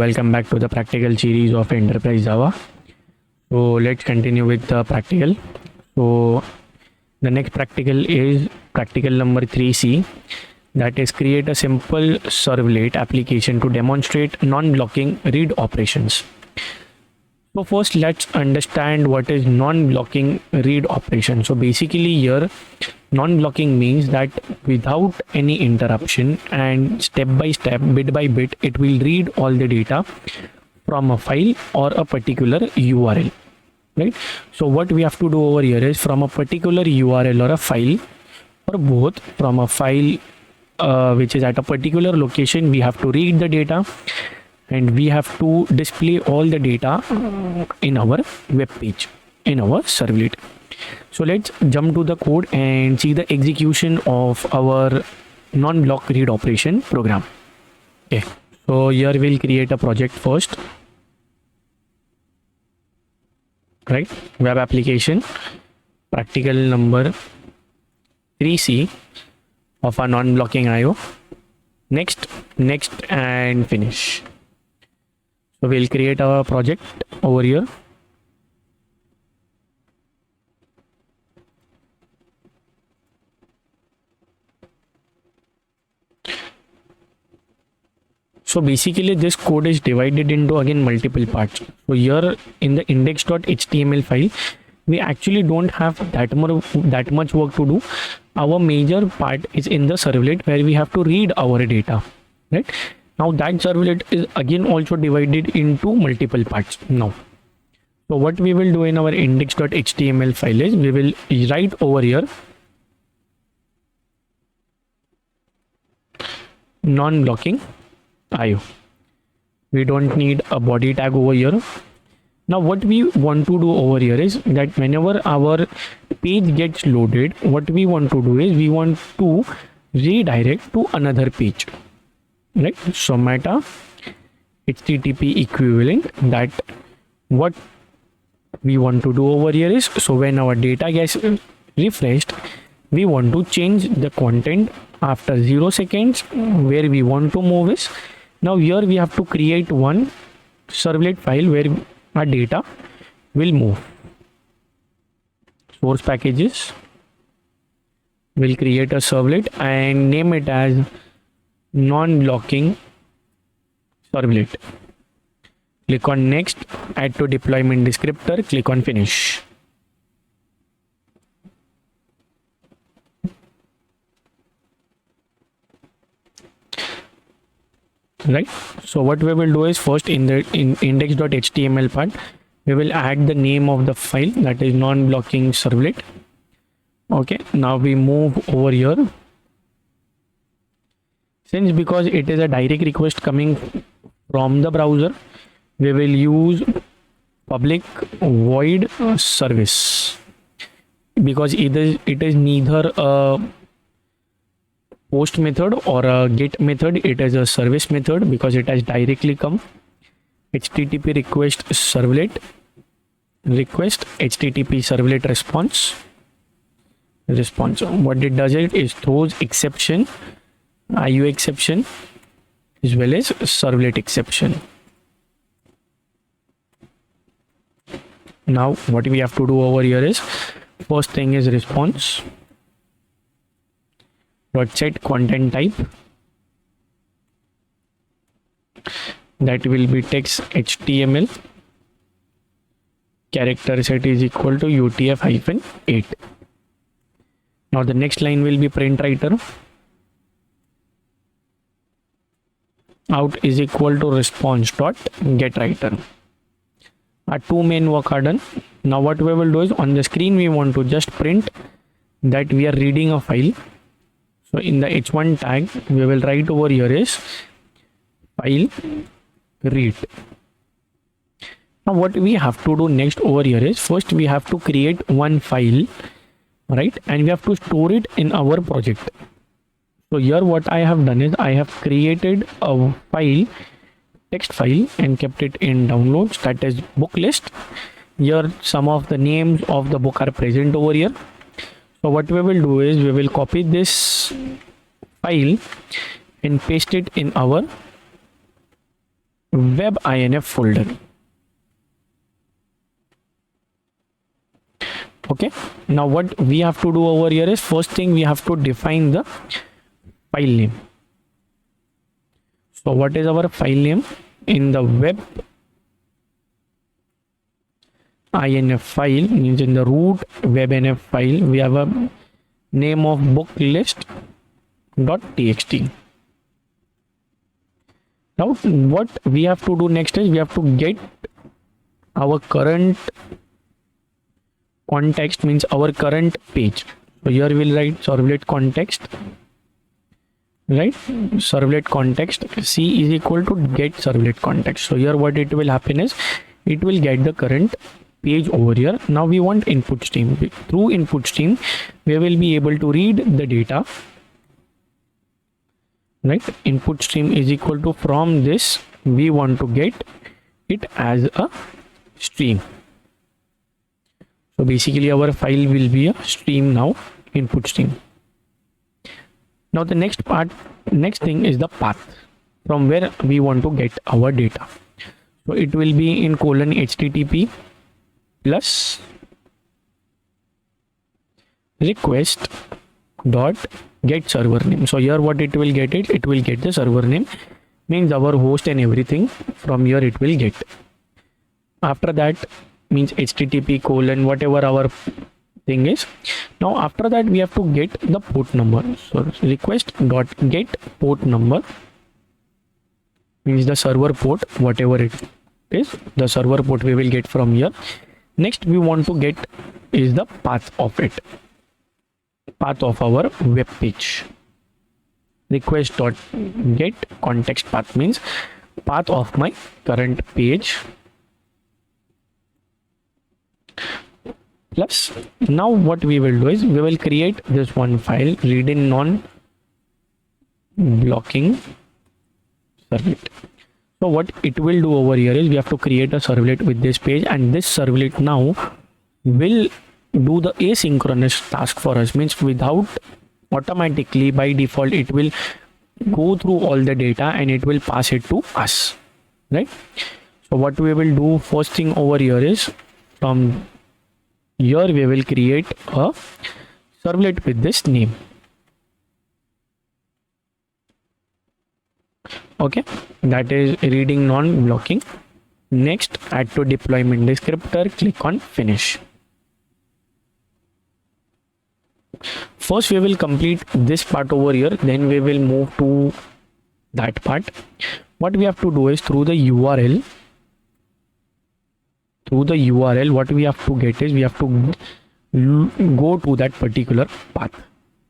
welcome back to the practical series of Enterprise Java. So let's continue with the practical. So the next practical is practical number 3C, that is create a simple servlet application to demonstrate non-blocking read operations. So first let's understand what is non-blocking read operation. So basically here non-blocking means that without any interruption and step by step, bit by bit, it will read all the data from a file or a particular URL, right? So what we have to do over here is from a particular URL or a file, or both, from a file which is at a particular location, we have to read the data and we have to display all the data in our web page, in our servlet. So let's jump to the code and see the execution of our non-block read operation program. Okay, so here we'll create a project first, right? Web application, practical number 3C of our non-blocking IO. Next, and finish. So we'll create our project over here. So basically this code is divided into again multiple parts. So here in the index.html file, we actually don't have that much work to do. Our major part is in the servlet where we have to read our data, right? Now that servlet is again also divided into multiple parts now. So what we will do in our index.html file is we will write over here non-blocking IO. We don't need a body tag over here. Now what we want to do over here is that whenever our page gets loaded, what we want to do is we want to redirect to another page, right? So meta HTTP equivalent, that what we want to do over here is, so when our data gets refreshed, we want to change the content after 0 seconds. Where we want to move is, now here we have to create one servlet file where our data will move. Source packages, will create a servlet and name it as non-blocking servlet. Click on next, add to deployment descriptor, click on finish. Right, so what we will do is first in the index.html part, we will add the name of the file, that is non-blocking servlet. Okay, now we move over here. Since because it is a direct request coming from the browser, we will use public void service, because either it is neither a post method or a get method, it is a service method because it has directly come. HTTP request servlet request HTTP servlet response. What it does is throws exception, IO exception as well as servlet exception. Now what we have to do over here is, first thing is response dot set content type, that will be text HTML, character set is equal to UTF-8. Now the next line will be print writer, out is equal to response dot get writer. Our two main work are done. Now what we will do is, on the screen we want to just print that we are reading a file. So in the h1 tag, we will write over here is file read. Now what we have to do next over here is, first we have to create one file, right? And we have to store it in our project. So here what I have done is, I have created a file, text file, and kept it in downloads, that is book list. Here some of the names of the book are present over here. So what we will do is, we will copy this file and paste it in our web inf folder. Okay, now what we have to do over here is, first thing we have to define the file name. So what is our file name? In the web inf file, means in the root web inf file, we have a name of book list dot txt. Now what we have to do next is, we have to get our current context, means our current page. So here we'll write servlet context, right? Servlet context c is equal to get servlet context. So here what it will happen is, it will get the current page over here. Now we want input stream. Through input stream we will be able to read the data, right? Input stream is equal to, from this we want to get it as a stream. So basically our file will be a stream now, input stream. Now the next thing is the path, from where we want to get our data. So it will be in colon http plus request dot get server name. So here what it will get, it will get the server name, means our host and everything. From here it will get. After that, means http colon whatever our thing is. Now after that we have to get the port number. So request dot get port number, means the server port, whatever it is, the server port we will get from here. Next we want to get is the path of it, path of our web page. Request dot get context path, means path of my current page, plus now what we will do is, we will create this one file, reading non blocking servlet. So what it will do over here is, we have to create a servlet with this page, and this servlet now will do the asynchronous task for us, means without, automatically by default it will go through all the data and it will pass it to us, right? So what we will do, first thing over here is, from here we will create a servlet with this name. Okay, that is reading non-blocking. Next, add to deployment descriptor, click on finish. First we will complete this part over here, then we will move to that part. What we have to do is, through the URL, what we have to get is, we have to go to that particular path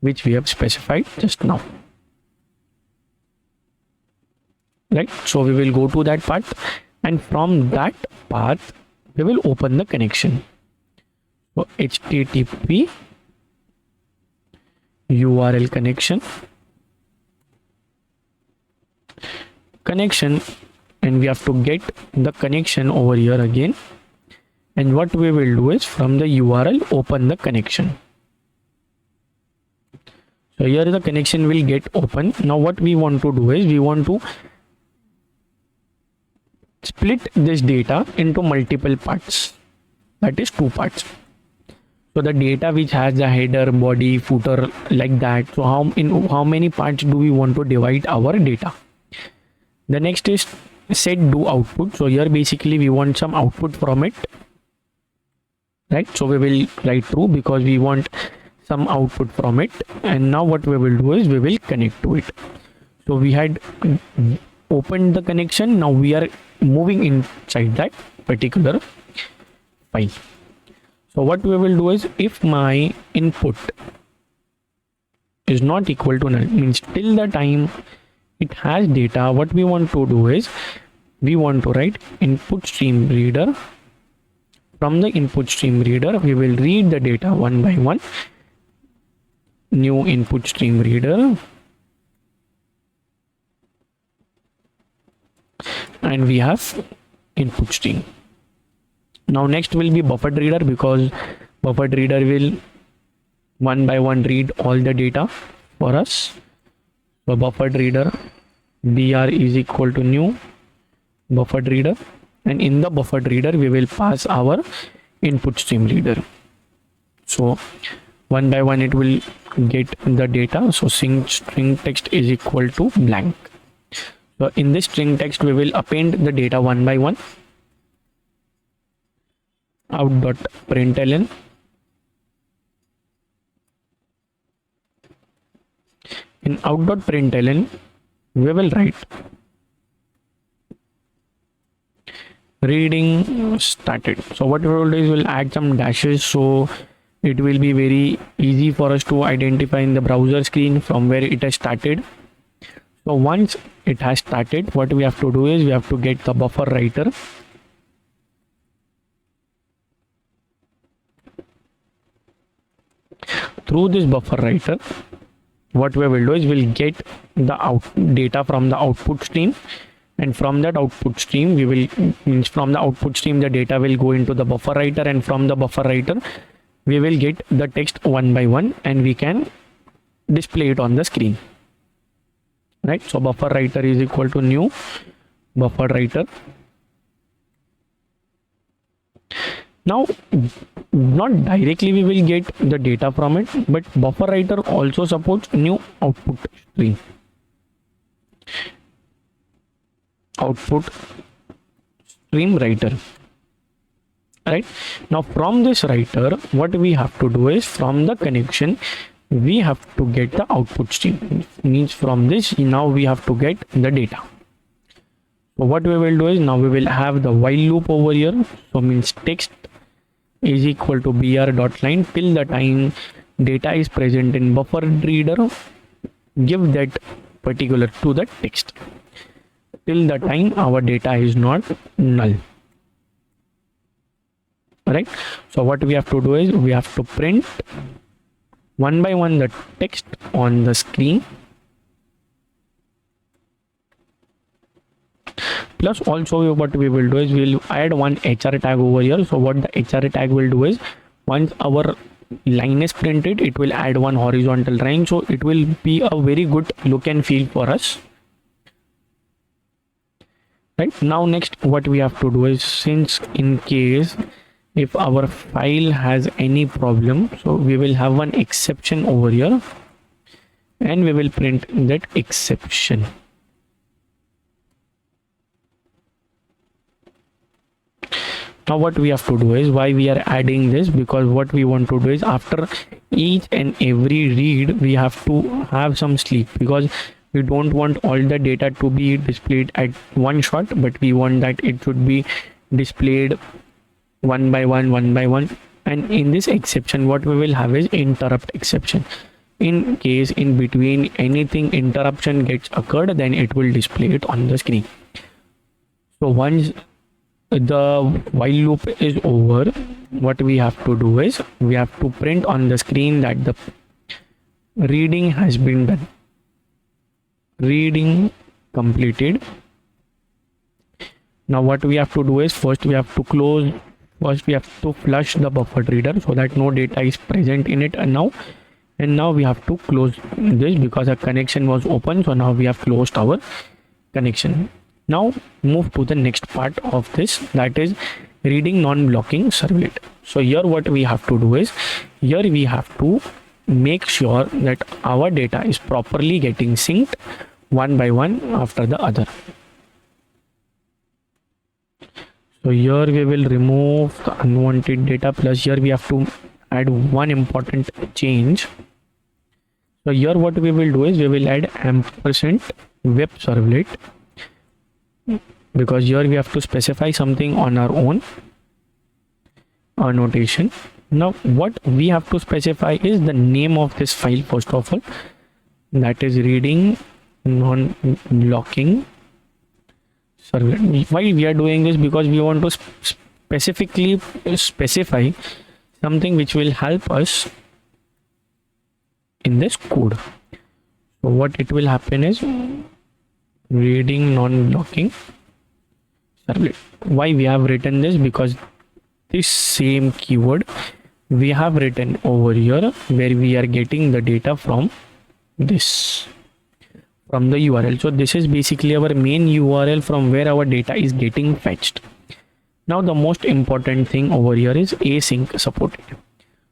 which we have specified just now, right? So we will go to that path, and from that path we will open the connection. So http URL connection, and we have to get the connection over here again. And what we will do is, from the URL open the connection. So here the connection will get open. Now what we want to do is, we want to split this data into multiple parts, that is 2 parts. So the data which has the header, body, footer, like that. So how many parts do we want to divide our data? The next is set do output. So here basically we want some output from it, right? So we will write true because we want some output from it. And now what we will do is, we will connect to it. So we had opened the connection, now we are moving inside that particular file. So what we will do is, if my input is not equal to null, means till the time it has data, what we want to do is, we want to write input stream reader. From the input stream reader we will read the data one by one. New input stream reader, and we have input stream. Now next will be buffered reader, because buffered reader will one by one read all the data for us. So buffered reader br is equal to new buffered reader, and in the buffered reader we will pass our input stream reader. So one by one it will get the data. So string text is equal to blank. So in this string text we will append the data one by one. Out.println, in out.println we will write reading started. So what we will do is we'll add some dashes, so it will be very easy for us to identify in the browser screen from where it has started. So once it has started, what we have to do is we have to get the buffer writer. Through this buffer writer, what we will do is we'll get the data from the output stream, and from that output stream we will the data will go into the buffer writer, and from the buffer writer we will get the text one by one and we can display it on the screen, right? So buffer writer is equal to new buffer writer. Now not directly we will get the data from it, but buffer writer also supports new output stream. Output stream writer, right? Now from this writer, what we have to do is from the connection we have to get the output stream. Means from this now we have to get the data. So what we will do is now we will have the while loop over here. So means text is equal to br.line till the time data is present in buffer reader, give that particular to the text till the time our data is not null, right? So what we have to do is we have to print one by one the text on the screen, plus also what we will do is we'll add one HR tag over here. So what the HR tag will do is once our line is printed, it will add one horizontal line, so it will be a very good look and feel for us, right? Now next what we have to do is, since in case if our file has any problem, so we will have one exception over here and we will print that exception. Now what we have to do is, why we are adding this, because what we want to do is after each and every read we have to have some sleep, because we don't want all the data to be displayed at one shot, but we want that it should be displayed one by one. And in this exception what we will have is interrupt exception. In case in between anything interruption gets occurred, then it will display it on the screen. So once the while loop is over, what we have to do is we have to print on the screen that the reading has been done, reading completed. Now what we have to do is first we have to flush the buffered reader so that no data is present in it. And now we have to close this because a connection was open, so now we have closed our connection. Now move to the next part of this, that is reading non-blocking servlet. So here what we have to do is, here we have to make sure that our data is properly getting synced one by one after the other. So here we will remove the unwanted data, plus here we have to add one important change. So here what we will do is we will add ampersand web servlet, because here we have to specify something on our own annotation. Now what we have to specify is the name of this file first of all, that is reading non-blocking servlet. Why we are doing this? Because we want to specifically specify something which will help us in this code. So what it will happen is reading non-blocking servlet. Why we have written this? Because this same keyword we have written over here where we are getting the data from this from the URL. So this is basically our main URL from where our data is getting fetched. Now the most important thing over here is async supported.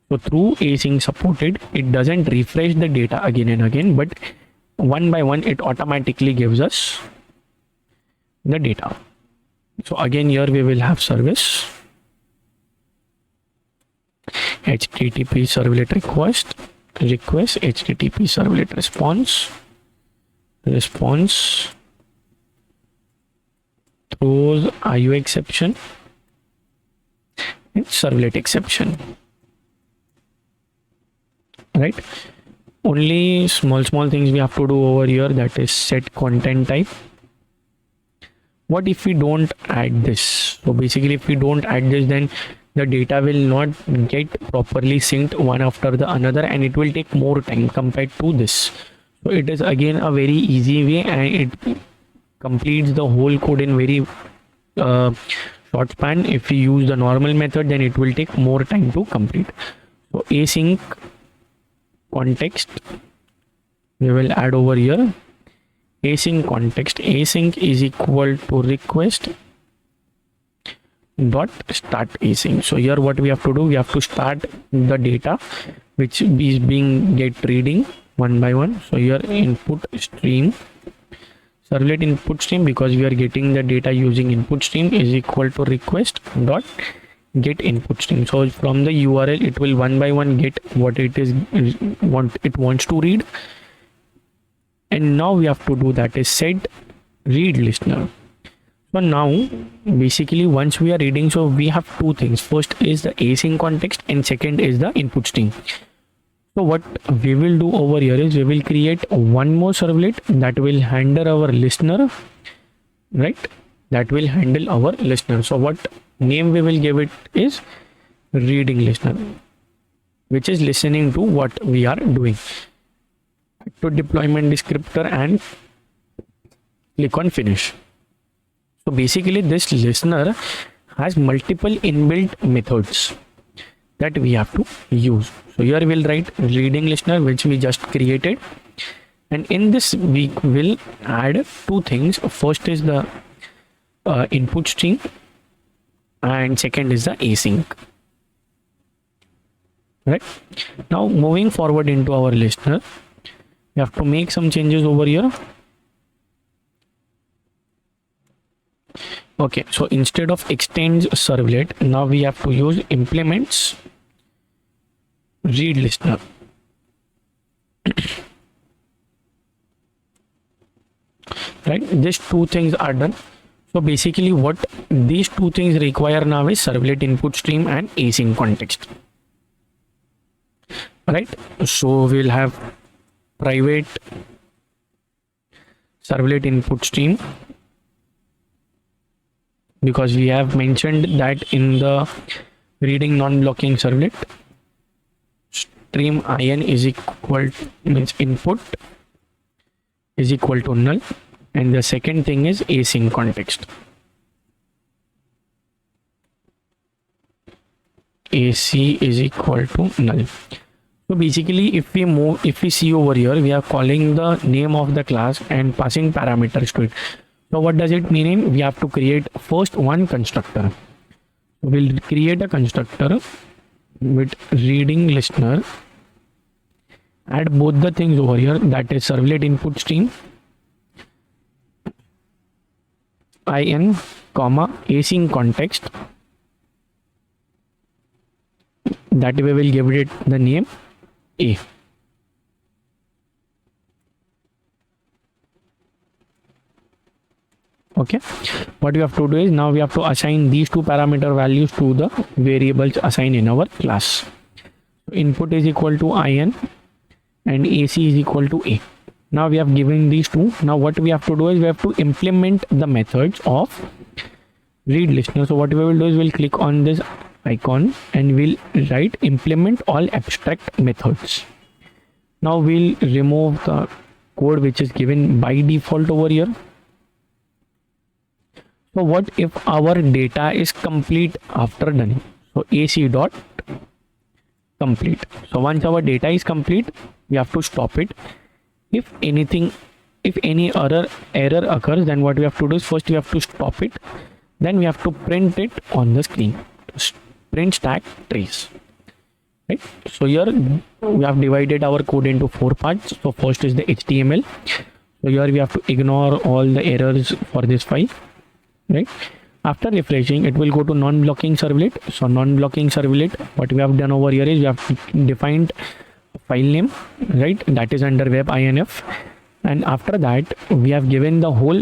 So through async supported, it doesn't refresh the data again and again, but one by one it automatically gives us the data. So again here we will have service http servlet request http servlet response throws IO exception and servlet exception, right? Only small things we have to do over here, that is set content type. What if we don't add this? So basically if we don't add this, then the data will not get properly synced one after the another, and it will take more time compared to this. So it is again a very easy way, and it completes the whole code in very short span. If we use the normal method, then it will take more time to complete. So async context we will add over here. Async context, async is equal to request dot start async. So here what we have to do, we have to start the data which is being get reading one by one. So here input stream, servlet input stream, because we are getting the data using input stream, is equal to request dot get input stream. So from the URL it will one by one get what it is wants to read. And now we have to do that is set read listener. So now basically once we are reading, so we have two things. First is the async context and second is the input stream. So what we will do over here is we will create one more servlet that will handle our listener, right? That will handle our listener. So what name we will give it is reading listener, which is listening to what we are doing. To deployment descriptor and click on finish. So basically this listener has multiple inbuilt methods that we have to use. So here we'll write reading listener, which we just created, and in this we will add two things. First is the input stream and second is the async, right? Now moving forward into our listener, we have to make some changes over here. Okay, so instead of extends servlet, now we have to use implements read listener. Right, these two things are done. So basically what these two things require now is servlet input stream and async context, right? So we'll have private servlet input stream, because we have mentioned that in the reading non-blocking servlet, stream in is equal means input is equal to null, and the second thing is async context. AC is equal to null. So basically if we see over here, we are calling the name of the class and passing parameters to it. So what does it mean? We have to create first one constructor. We'll create a constructor with reading listener, add both the things over here, that is servlet input stream in comma async context, that we will give it the name A. Okay, what we have to do is now we have to assign these two parameter values to the variables assigned in our class. So input is equal to in and AC is equal to A. Now we have given these two. Now what we have to do is we have to implement the methods of read listener. So what we will do is we'll click on this icon and we'll write implement all abstract methods. Now we'll remove the code which is given by default over here. So what if our data is complete after done? So AC dot complete. So once our data is complete, we have to stop it. If anything if any error occurs, then what we have to do is first we have to stop it, then we have to print it on the screen. Print stack trace. Right, so here we have divided our code into 4 parts. So first is the HTML. So here we have to ignore all the errors for this file. Right, after refreshing, it will go to non-blocking servlet. So non-blocking servlet, what we have done over here is we have defined a file name, right, that is under web inf, and after that we have given the whole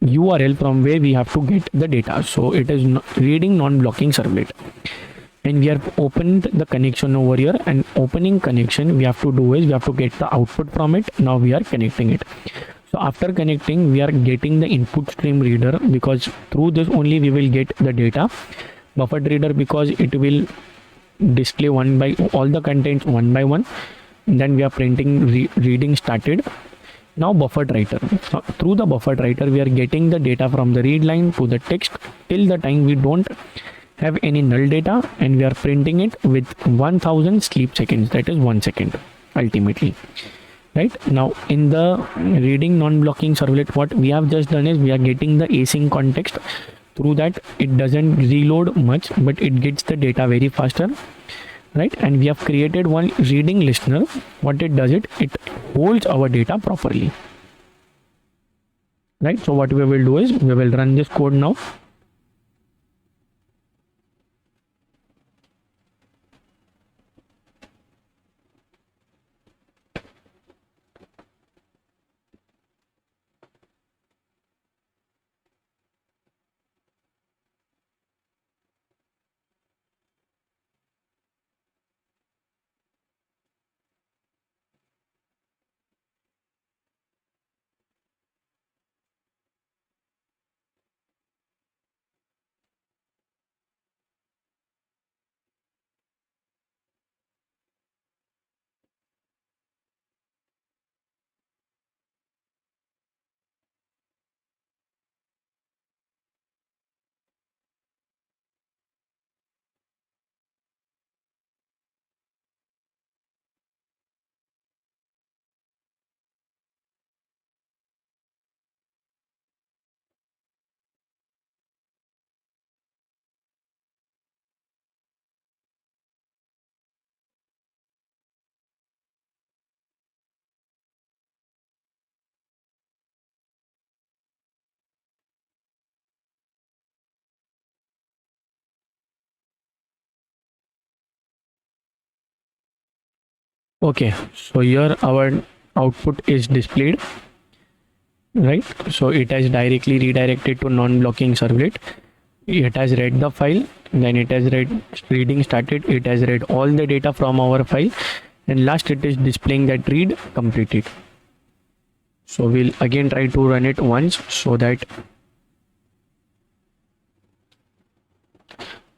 URL from where we have to get the data. So it is reading non-blocking servlet, and we have opened the connection over here, and opening connection we have to do is we have to get the output from it. Now we are connecting it. So after connecting, we are getting the input stream reader, because through this only we will get the data. Buffered reader, because it will display all the contents one by one. Then we are printing reading started. Now buffered writer. So through the buffered writer, we are getting the data from the read line to the text till the time we don't have any null data, and we are printing it with 1000 sleep seconds, that is 1 second ultimately. Right, now in the reading non-blocking servlet, what we have just done is we are getting the async context. Through that, it doesn't reload much, but it gets the data very faster. Right, and we have created one reading listener. What it does, it holds our data properly. Right, so what we will do is we will run this code now. Okay, so here our output is displayed. Right, so it has directly redirected to non-blocking servlet. It has read the file, then it has read reading started, it has read all the data from our file, and last it is displaying that read completed. So we'll again try to run it once, so that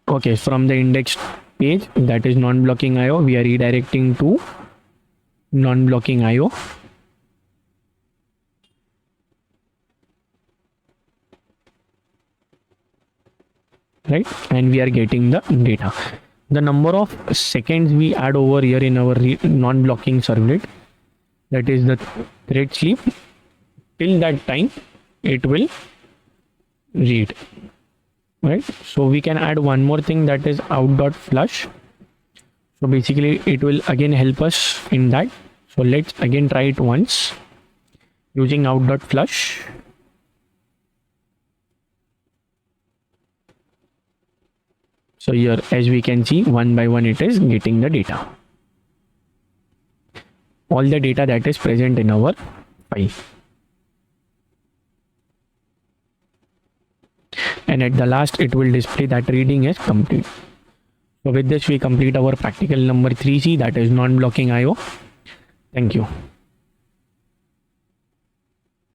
okay, from the index page, that is non-blocking IO, we are redirecting to non-blocking IO. Right, and we are getting the data. The number of seconds we add over here in our non-blocking servlet, that is the thread sleep, till that time it will read. Right, so we can add one more thing, that is out.flush. So basically it will again help us in that. So let's again try it once using out.flush. So here, as we can see, one by one it is getting the data, all the data that is present in our file. And at the last it will display that reading is complete. So with this we complete our practical number 3C, that is non-blocking IO. Thank you.